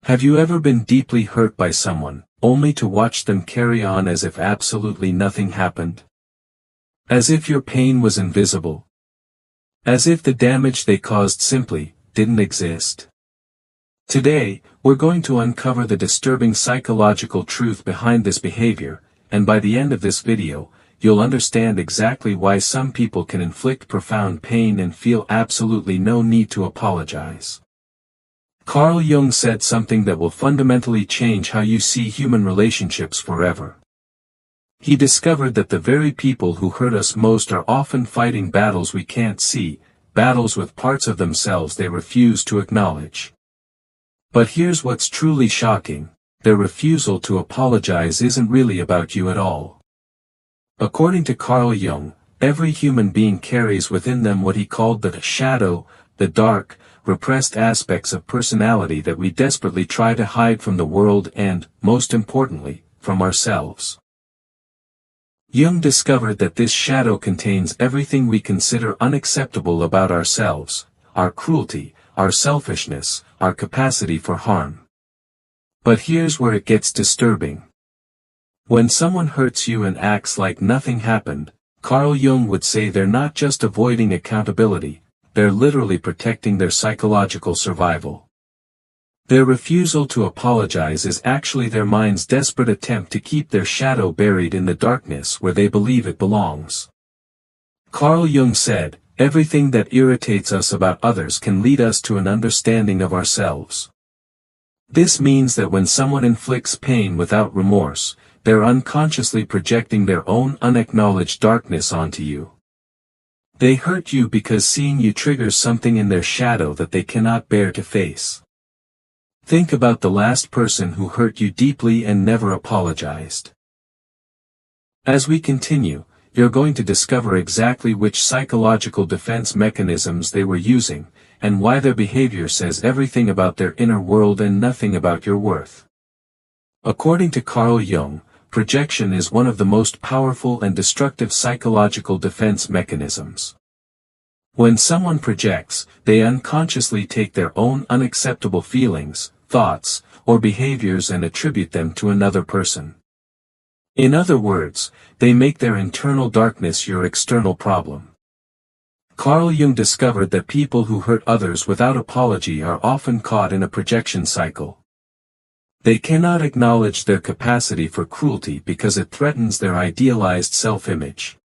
Have you ever been deeply hurt by someone, only to watch them carry on as if absolutely nothing happened? As if your pain was invisible. As if the damage they caused simply didn't exist. Today, we're going to uncover the disturbing psychological truth behind this behavior, and by the end of this video, you'll understand exactly why some people can inflict profound pain and feel absolutely no need to apologize. Carl Jung said something that will fundamentally change how you see human relationships forever. He discovered that the very people who hurt us most are often fighting battles we can't see, battles with parts of themselves they refuse to acknowledge. But here's what's truly shocking: their refusal to apologize isn't really about you at all. According to Carl Jung, every human being carries within them what he called the shadow, the dark, repressed aspects of personality that we desperately try to hide from the world and, most importantly, from ourselves. Jung discovered that this shadow contains everything we consider unacceptable about ourselves: our cruelty, our selfishness, our capacity for harm. But here's where it gets disturbing. When someone hurts you and acts like nothing happened, Carl Jung would say they're not just avoiding accountability, they're literally protecting their psychological survival. Their refusal to apologize is actually their mind's desperate attempt to keep their shadow buried in the darkness where they believe it belongs. Carl Jung said, "Everything that irritates us about others can lead us to an understanding of ourselves." This means that when someone inflicts pain without remorse, they're unconsciously projecting their own unacknowledged darkness onto you. They hurt you because seeing you triggers something in their shadow that they cannot bear to face. Think about the last person who hurt you deeply and never apologized. As we continue, you're going to discover exactly which psychological defense mechanisms they were using, and why their behavior says everything about their inner world and nothing about your worth. According to Carl Jung, projection is one of the most powerful and destructive psychological defense mechanisms. When someone projects, they unconsciously take their own unacceptable feelings, thoughts, or behaviors and attribute them to another person. In other words, they make their internal darkness your external problem. Carl Jung discovered that people who hurt others without apology are often caught in a projection cycle. They cannot acknowledge their capacity for cruelty because it threatens their idealized self-image.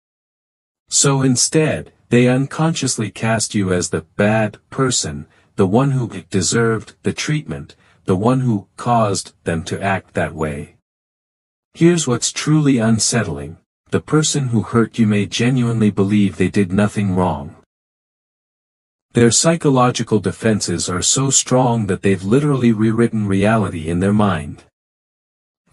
So instead, they unconsciously cast you as the bad person, the one who deserved the treatment, the one who caused them to act that way. Here's what's truly unsettling: the person who hurt you may genuinely believe they did nothing wrong. Their psychological defenses are so strong that they've literally rewritten reality in their mind.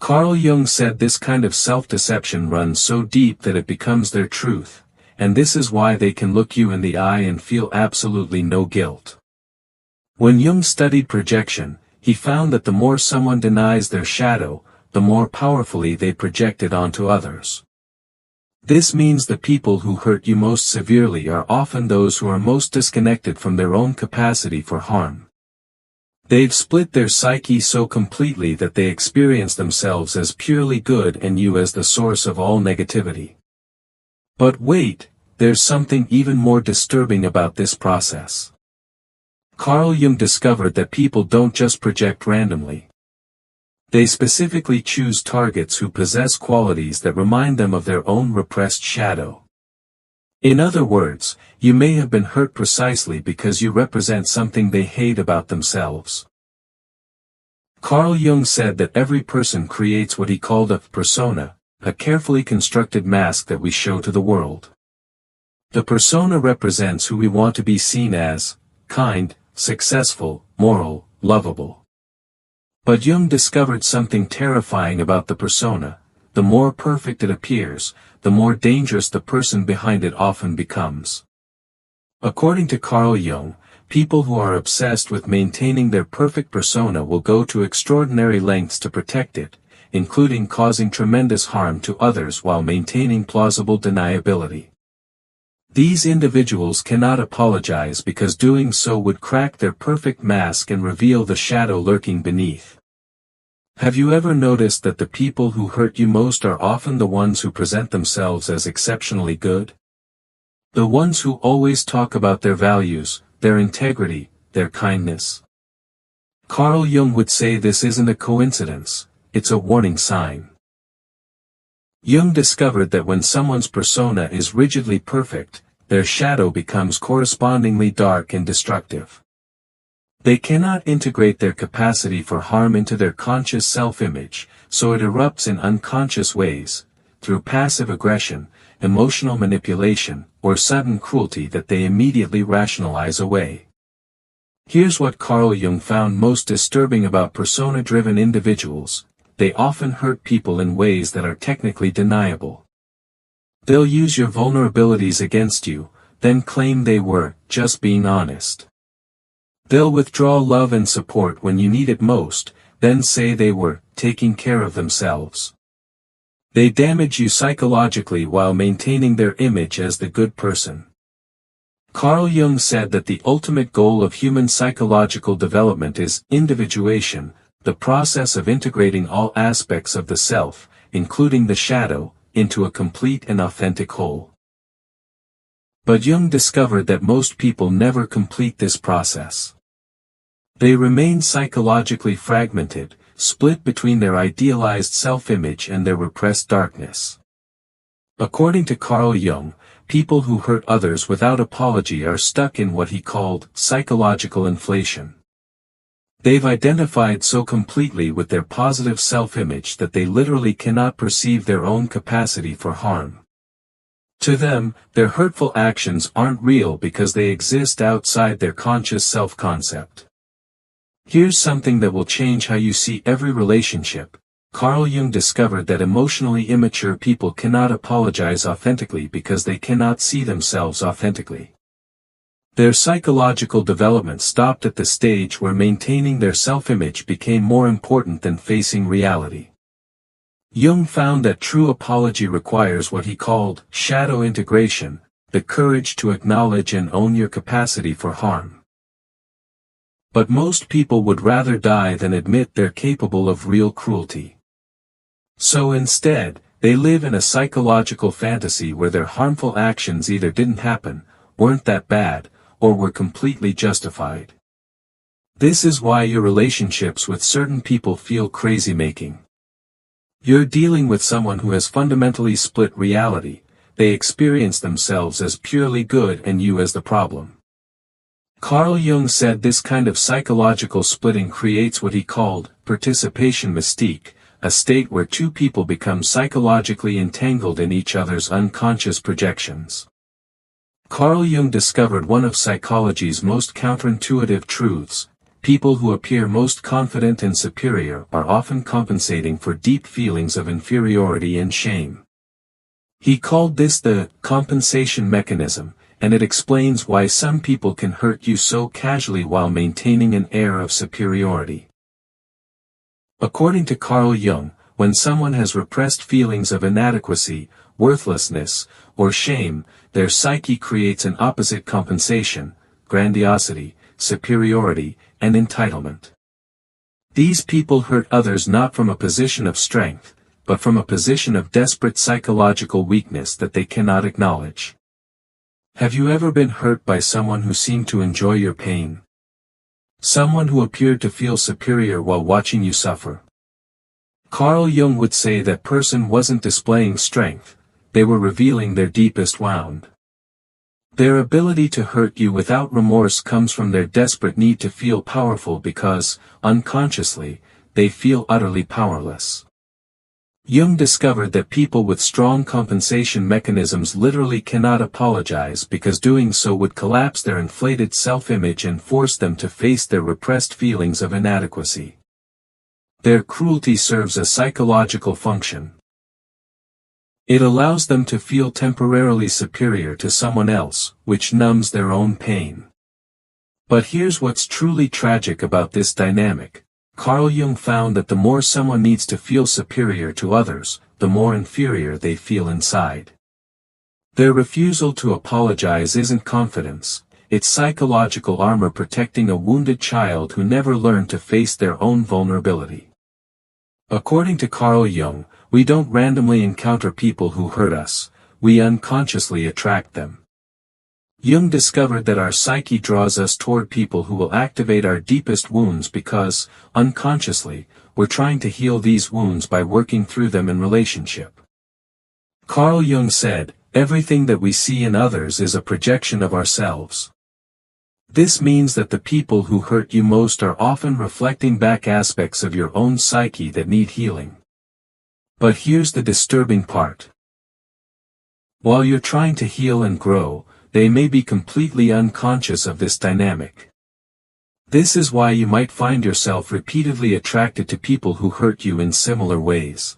Carl Jung said this kind of self-deception runs so deep that it becomes their truth, and this is why they can look you in the eye and feel absolutely no guilt. When Jung studied projection, he found that the more someone denies their shadow, the more powerfully they project it onto others. This means the people who hurt you most severely are often those who are most disconnected from their own capacity for harm. They've split their psyche so completely that they experience themselves as purely good and you as the source of all negativity. But wait, there's something even more disturbing about this process. Carl Jung discovered that people don't just project randomly. They specifically choose targets who possess qualities that remind them of their own repressed shadow. In other words, you may have been hurt precisely because you represent something they hate about themselves. Carl Jung said that every person creates what he called a persona, a carefully constructed mask that we show to the world. The persona represents who we want to be seen as: kind, successful, moral, lovable. But Jung discovered something terrifying about the persona: the more perfect it appears, the more dangerous the person behind it often becomes. According to Carl Jung, people who are obsessed with maintaining their perfect persona will go to extraordinary lengths to protect it, including causing tremendous harm to others while maintaining plausible deniability. These individuals cannot apologize because doing so would crack their perfect mask and reveal the shadow lurking beneath. Have you ever noticed that the people who hurt you most are often the ones who present themselves as exceptionally good? The ones who always talk about their values, their integrity, their kindness. Carl Jung would say this isn't a coincidence, it's a warning sign. Jung discovered that when someone's persona is rigidly perfect, their shadow becomes correspondingly dark and destructive. They cannot integrate their capacity for harm into their conscious self-image, so it erupts in unconscious ways, through passive aggression, emotional manipulation, or sudden cruelty that they immediately rationalize away. Here's what Carl Jung found most disturbing about persona-driven individuals: they often hurt people in ways that are technically deniable. They'll use your vulnerabilities against you, then claim they were just being honest. They'll withdraw love and support when you need it most, then say they were taking care of themselves. They damage you psychologically while maintaining their image as the good person. Carl Jung said that the ultimate goal of human psychological development is individuation, the process of integrating all aspects of the self, including the shadow, into a complete and authentic whole. But Jung discovered that most people never complete this process. They remain psychologically fragmented, split between their idealized self-image and their repressed darkness. According to Carl Jung, people who hurt others without apology are stuck in what he called psychological inflation. They've identified so completely with their positive self-image that they literally cannot perceive their own capacity for harm. To them, their hurtful actions aren't real because they exist outside their conscious self-concept. Here's something that will change how you see every relationship. Carl Jung discovered that emotionally immature people cannot apologize authentically because they cannot see themselves authentically. Their psychological development stopped at the stage where maintaining their self-image became more important than facing reality. Jung found that true apology requires what he called shadow integration, the courage to acknowledge and own your capacity for harm. But most people would rather die than admit they're capable of real cruelty. So instead, they live in a psychological fantasy where their harmful actions either didn't happen, weren't that bad, or were completely justified. This is why your relationships with certain people feel crazy-making. You're dealing with someone who has fundamentally split reality. They experience themselves as purely good and you as the problem. Carl Jung said this kind of psychological splitting creates what he called participation mystique, a state where two people become psychologically entangled in each other's unconscious projections. Carl Jung discovered one of psychology's most counterintuitive truths: people who appear most confident and superior are often compensating for deep feelings of inferiority and shame. He called this the compensation mechanism, and it explains why some people can hurt you so casually while maintaining an air of superiority. According to Carl Jung, when someone has repressed feelings of inadequacy, worthlessness, or shame, their psyche creates an opposite compensation: grandiosity, superiority, and entitlement. These people hurt others not from a position of strength, but from a position of desperate psychological weakness that they cannot acknowledge. Have you ever been hurt by someone who seemed to enjoy your pain? Someone who appeared to feel superior while watching you suffer? Carl Jung would say that person wasn't displaying strength, they were revealing their deepest wound. Their ability to hurt you without remorse comes from their desperate need to feel powerful because, unconsciously, they feel utterly powerless. Jung discovered that people with strong compensation mechanisms literally cannot apologize because doing so would collapse their inflated self-image and force them to face their repressed feelings of inadequacy. Their cruelty serves a psychological function. It allows them to feel temporarily superior to someone else, which numbs their own pain. But here's what's truly tragic about this dynamic. Carl Jung found that the more someone needs to feel superior to others, the more inferior they feel inside. Their refusal to apologize isn't confidence, it's psychological armor protecting a wounded child who never learned to face their own vulnerability. According to Carl Jung, we don't randomly encounter people who hurt us, we unconsciously attract them. Jung discovered that our psyche draws us toward people who will activate our deepest wounds because, unconsciously, we're trying to heal these wounds by working through them in relationship. Carl Jung said, "Everything that we see in others is a projection of ourselves." This means that the people who hurt you most are often reflecting back aspects of your own psyche that need healing. But here's the disturbing part. While you're trying to heal and grow, they may be completely unconscious of this dynamic. This is why you might find yourself repeatedly attracted to people who hurt you in similar ways.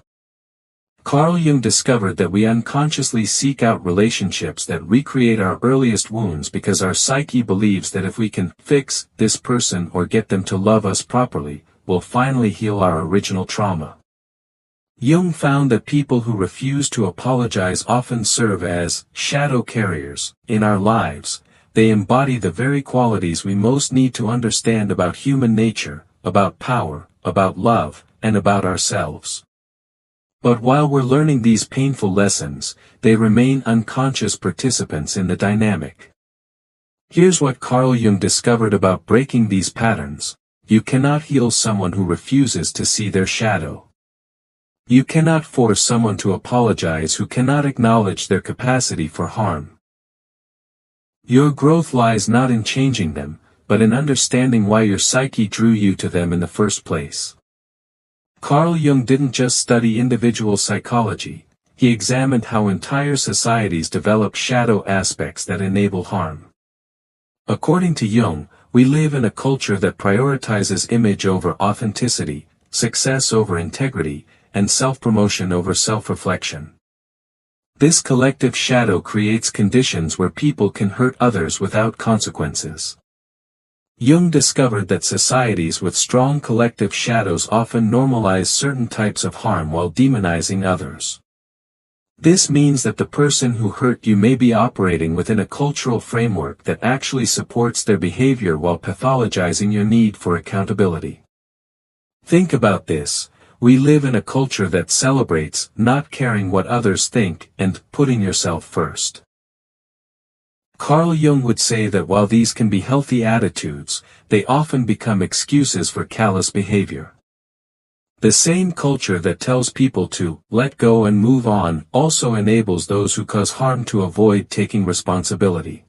Carl Jung discovered that we unconsciously seek out relationships that recreate our earliest wounds because our psyche believes that if we can fix this person or get them to love us properly, we'll finally heal our original trauma. Jung found that people who refuse to apologize often serve as shadow carriers in our lives. They embody the very qualities we most need to understand about human nature, about power, about love, and about ourselves. But while we're learning these painful lessons, they remain unconscious participants in the dynamic. Here's what Carl Jung discovered about breaking these patterns. You cannot heal someone who refuses to see their shadow. You cannot force someone to apologize who cannot acknowledge their capacity for harm. Your growth lies not in changing them, but in understanding why your psyche drew you to them in the first place. Carl Jung didn't just study individual psychology, he examined how entire societies develop shadow aspects that enable harm. According to Jung, we live in a culture that prioritizes image over authenticity, success over integrity, and self-promotion over self-reflection. This collective shadow creates conditions where people can hurt others without consequences. Jung discovered that societies with strong collective shadows often normalize certain types of harm while demonizing others. This means that the person who hurt you may be operating within a cultural framework that actually supports their behavior while pathologizing your need for accountability. Think about this. We live in a culture that celebrates not caring what others think and putting yourself first. Carl Jung would say that while these can be healthy attitudes, they often become excuses for callous behavior. The same culture that tells people to let go and move on also enables those who cause harm to avoid taking responsibility.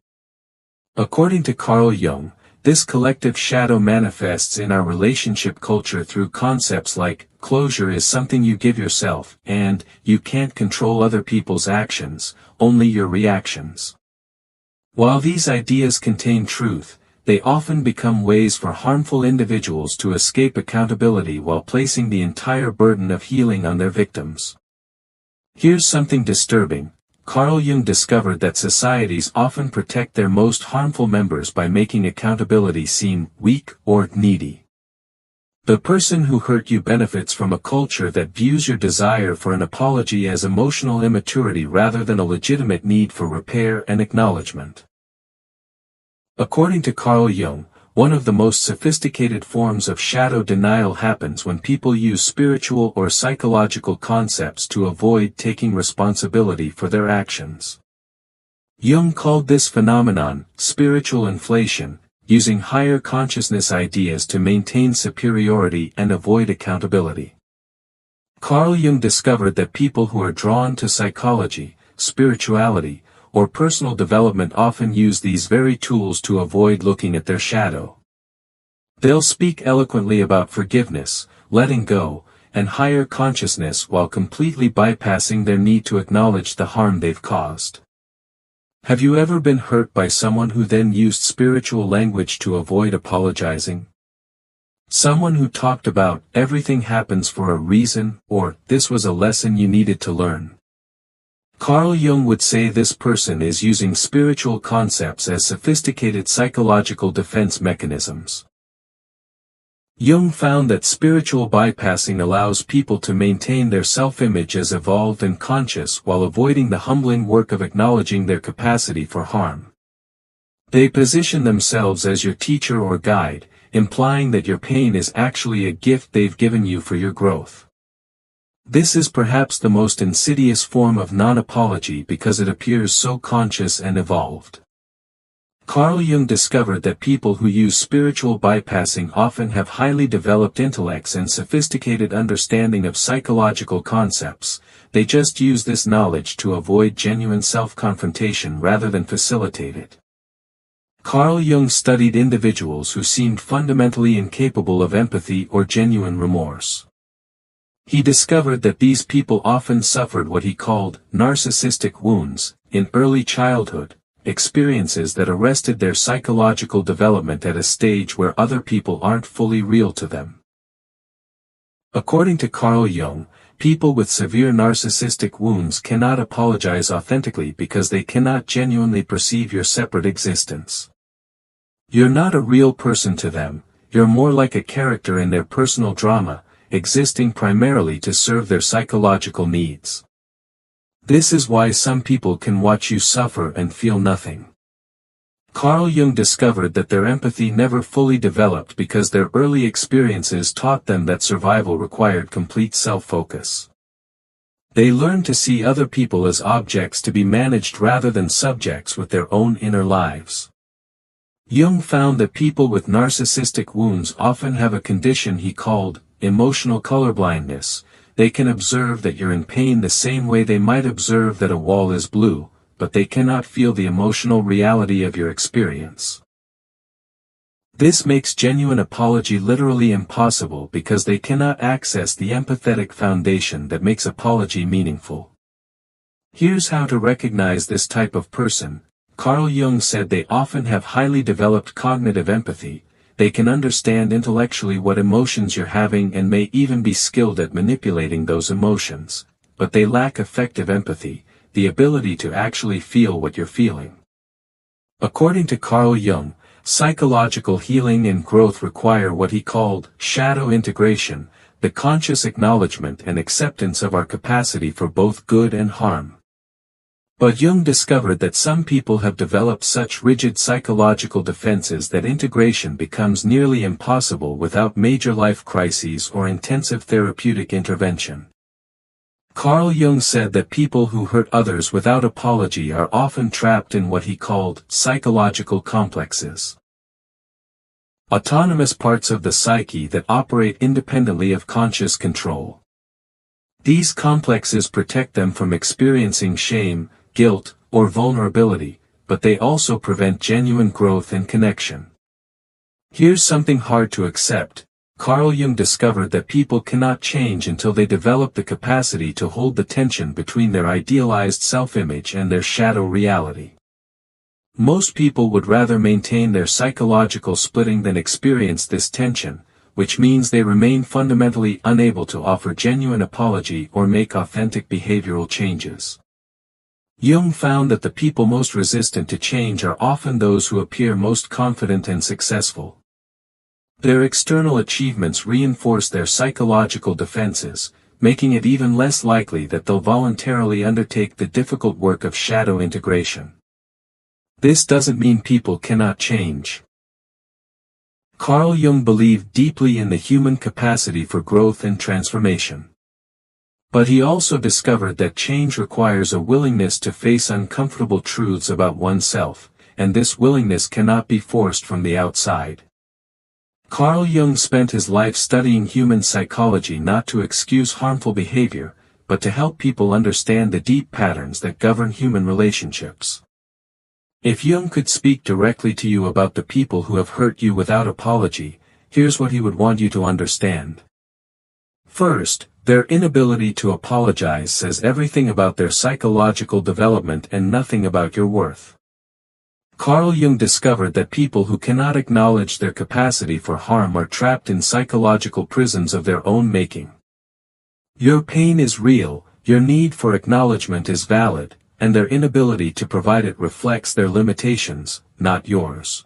According to Carl Jung, this collective shadow manifests in our relationship culture through concepts like, closure is something you give yourself, and, you can't control other people's actions, only your reactions. While these ideas contain truth, they often become ways for harmful individuals to escape accountability while placing the entire burden of healing on their victims. Here's something disturbing. Carl Jung discovered that societies often protect their most harmful members by making accountability seem weak or needy. The person who hurt you benefits from a culture that views your desire for an apology as emotional immaturity rather than a legitimate need for repair and acknowledgement. According to Carl Jung, one of the most sophisticated forms of shadow denial happens when people use spiritual or psychological concepts to avoid taking responsibility for their actions. Jung called this phenomenon spiritual inflation, using higher consciousness ideas to maintain superiority and avoid accountability. Carl Jung discovered that people who are drawn to psychology, spirituality, or personal development often use these very tools to avoid looking at their shadow. They'll speak eloquently about forgiveness, letting go, and higher consciousness while completely bypassing their need to acknowledge the harm they've caused. Have you ever been hurt by someone who then used spiritual language to avoid apologizing? Someone who talked about, everything happens for a reason, or, this was a lesson you needed to learn. Carl Jung would say this person is using spiritual concepts as sophisticated psychological defense mechanisms. Jung found that spiritual bypassing allows people to maintain their self-image as evolved and conscious while avoiding the humbling work of acknowledging their capacity for harm. They position themselves as your teacher or guide, implying that your pain is actually a gift they've given you for your growth. This is perhaps the most insidious form of non-apology because it appears so conscious and evolved. Carl Jung discovered that people who use spiritual bypassing often have highly developed intellects and sophisticated understanding of psychological concepts. They just use this knowledge to avoid genuine self-confrontation rather than facilitate it. Carl Jung studied individuals who seemed fundamentally incapable of empathy or genuine remorse. He discovered that these people often suffered what he called narcissistic wounds in early childhood, experiences that arrested their psychological development at a stage where other people aren't fully real to them. According to Carl Jung, people with severe narcissistic wounds cannot apologize authentically because they cannot genuinely perceive your separate existence. You're not a real person to them, you're more like a character in their personal drama, existing primarily to serve their psychological needs. This is why some people can watch you suffer and feel nothing. Carl Jung discovered that their empathy never fully developed because their early experiences taught them that survival required complete self-focus. They learned to see other people as objects to be managed rather than subjects with their own inner lives. Jung found that people with narcissistic wounds often have a condition he called emotional colorblindness. They can observe that you're in pain the same way they might observe that a wall is blue, but they cannot feel the emotional reality of your experience. This makes genuine apology literally impossible because they cannot access the empathetic foundation that makes apology meaningful. Here's how to recognize this type of person. Carl Jung said they often have highly developed cognitive empathy. They can understand intellectually what emotions you're having and may even be skilled at manipulating those emotions, but they lack effective empathy, the ability to actually feel what you're feeling. According to Carl Jung, psychological healing and growth require what he called shadow integration, the conscious acknowledgement and acceptance of our capacity for both good and harm. But Jung discovered that some people have developed such rigid psychological defenses that integration becomes nearly impossible without major life crises or intensive therapeutic intervention. Carl Jung said that people who hurt others without apology are often trapped in what he called psychological complexes. Autonomous parts of the psyche that operate independently of conscious control. These complexes protect them from experiencing shame, guilt, or vulnerability, but they also prevent genuine growth and connection. Here's something hard to accept. Carl Jung discovered that people cannot change until they develop the capacity to hold the tension between their idealized self-image and their shadow reality. Most people would rather maintain their psychological splitting than experience this tension, which means they remain fundamentally unable to offer genuine apology or make authentic behavioral changes. Jung found that the people most resistant to change are often those who appear most confident and successful. Their external achievements reinforce their psychological defenses, making it even less likely that they'll voluntarily undertake the difficult work of shadow integration. This doesn't mean people cannot change. Carl Jung believed deeply in the human capacity for growth and transformation. But he also discovered that change requires a willingness to face uncomfortable truths about oneself, and this willingness cannot be forced from the outside. Carl Jung spent his life studying human psychology not to excuse harmful behavior, but to help people understand the deep patterns that govern human relationships. If Jung could speak directly to you about the people who have hurt you without apology, here's what he would want you to understand. First, their inability to apologize says everything about their psychological development and nothing about your worth. Carl Jung discovered that people who cannot acknowledge their capacity for harm are trapped in psychological prisons of their own making. Your pain is real, your need for acknowledgement is valid, and their inability to provide it reflects their limitations, not yours.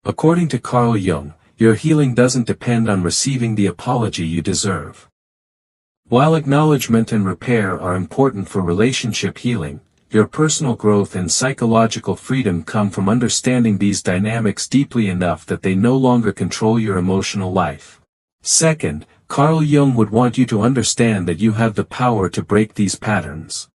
According to Carl Jung, your healing doesn't depend on receiving the apology you deserve. While acknowledgement and repair are important for relationship healing, your personal growth and psychological freedom come from understanding these dynamics deeply enough that they no longer control your emotional life. Second, Carl Jung would want you to understand that you have the power to break these patterns.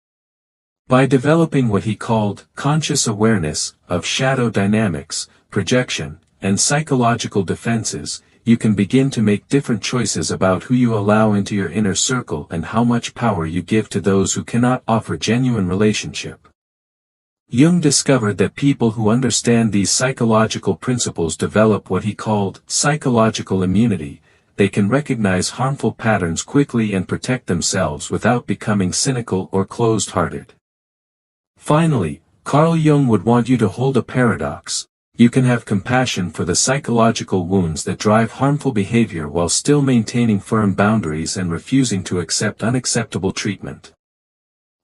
By developing what he called conscious awareness of shadow dynamics, projection, and psychological defenses, you can begin to make different choices about who you allow into your inner circle and how much power you give to those who cannot offer genuine relationship. Jung discovered that people who understand these psychological principles develop what he called psychological immunity. They can recognize harmful patterns quickly and protect themselves without becoming cynical or closed-hearted. Finally, Carl Jung would want you to hold a paradox. You can have compassion for the psychological wounds that drive harmful behavior while still maintaining firm boundaries and refusing to accept unacceptable treatment.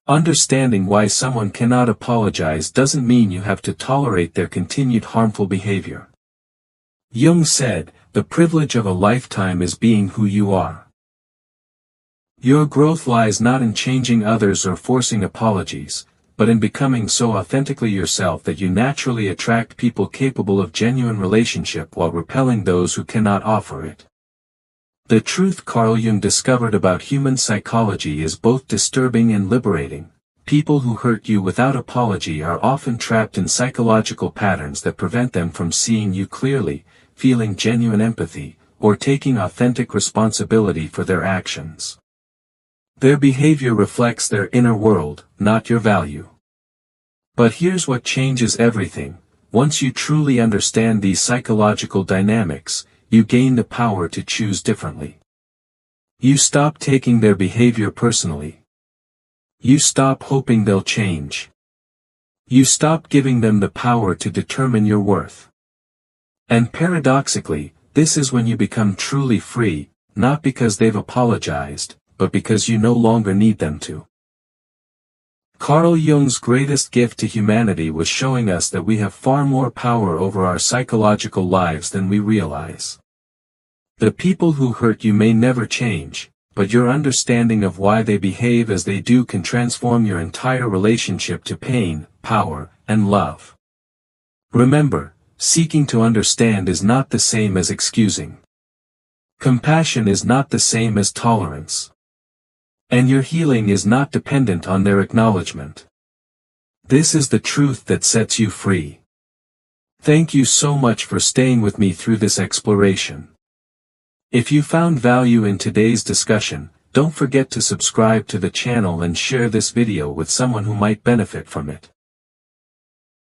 Understanding why someone cannot apologize doesn't mean you have to tolerate their continued harmful behavior. Jung said, "The privilege of a lifetime is being who you are." Your growth lies not in changing others or forcing apologies, but in becoming so authentically yourself that you naturally attract people capable of genuine relationship while repelling those who cannot offer it. The truth Carl Jung discovered about human psychology is both disturbing and liberating. People who hurt you without apology are often trapped in psychological patterns that prevent them from seeing you clearly, feeling genuine empathy, or taking authentic responsibility for their actions. Their behavior reflects their inner world, not your value. But here's what changes everything. Once you truly understand these psychological dynamics, you gain the power to choose differently. You stop taking their behavior personally. You stop hoping they'll change. You stop giving them the power to determine your worth. And paradoxically, this is when you become truly free, not because they've apologized, but because you no longer need them to. Carl Jung's greatest gift to humanity was showing us that we have far more power over our psychological lives than we realize. The people who hurt you may never change, but your understanding of why they behave as they do can transform your entire relationship to pain, power, and love. Remember, seeking to understand is not the same as excusing. Compassion is not the same as tolerance. And your healing is not dependent on their acknowledgement. This is the truth that sets you free. Thank you so much for staying with me through this exploration. If you found value in today's discussion, don't forget to subscribe to the channel and share this video with someone who might benefit from it.